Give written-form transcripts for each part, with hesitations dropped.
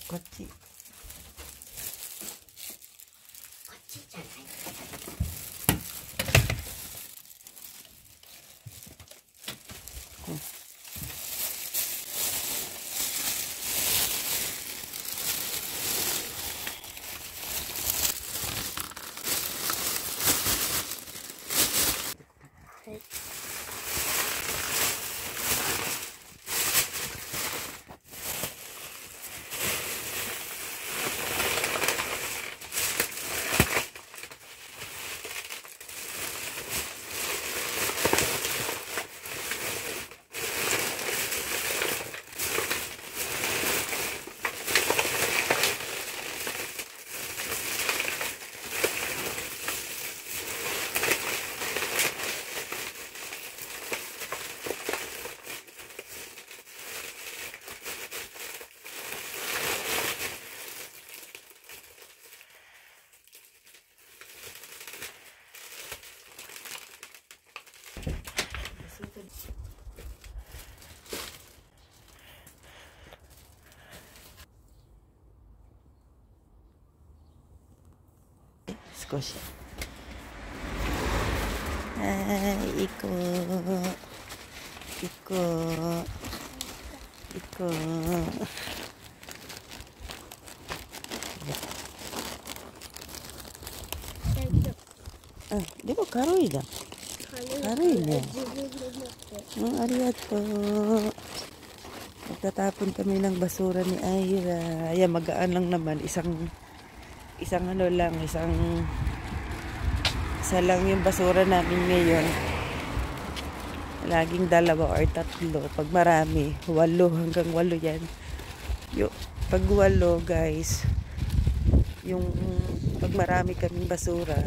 こっち。こっちじゃない。はい。少し。はい、行こう。行こう。行こう。でも軽いじゃん。軽いね。ありがとう。Magtatapon kami ng basura ni Ira. Ayan, magaan lang naman. Isa lang yung basura namin ngayon. Laging 2 or 3. Pag marami, 8 hanggang 8 yan. Pag 8 guys, yung pag marami kaming basura,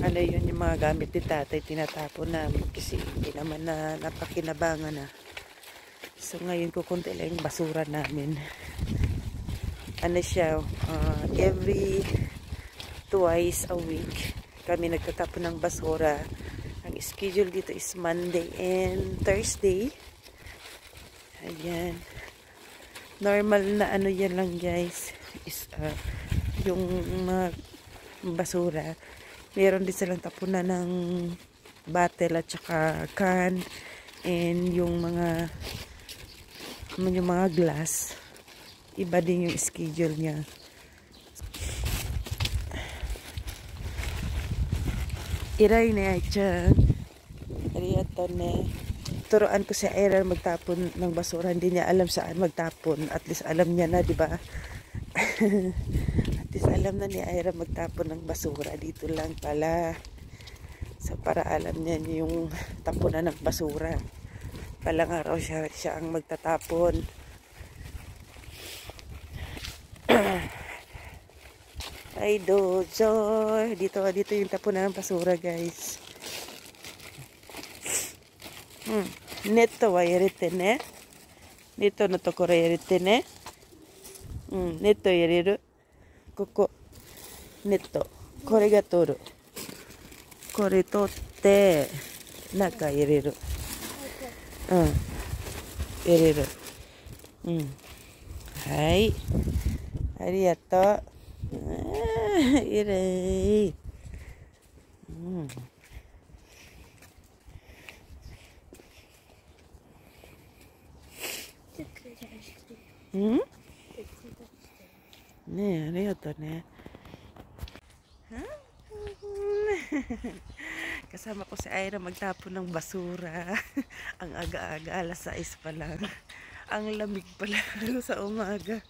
ano yun, yung mga gamit ni tatay, tinatapon namin kasi hindi naman na napakinabangan na. So ngayon kukunti lang yung basura namin. Ano siya, every twice a week kami nagtatapon ng basura. Ang schedule dito is Monday and Thursday. Ayan. Normal na ano yan lang guys, is yung mga basura. Meron din silang tapunan ng bottle at saka can, and yung mga glass. Iba din yung schedule niya. Iray na yan. Ariyato na. Turuan ko si Ira magtapon ng basura. Hindi niya alam saan magtapon. At least alam niya na, di ba? At least alam na ni Ira magtapon ng basura. Dito lang pala. So, para alam niya yung tapunan ng basura. Palang araw siya ang magtatapon. Ay dojo. Dito yung tapunan ng basura guys. Neto wa yarete ne. Neto no tokoro yarete ne. Neto yareru. Koko. Neto. Kore ga toru. Kore totte naka yareru. 入れる。はい。ありがとう。入れー。ねえ、ありがとうね。Kasama ko si Ira magtapon ng basura. Ang aga-aga, 6:00 pa lang. Ang lamig pala sa umaga.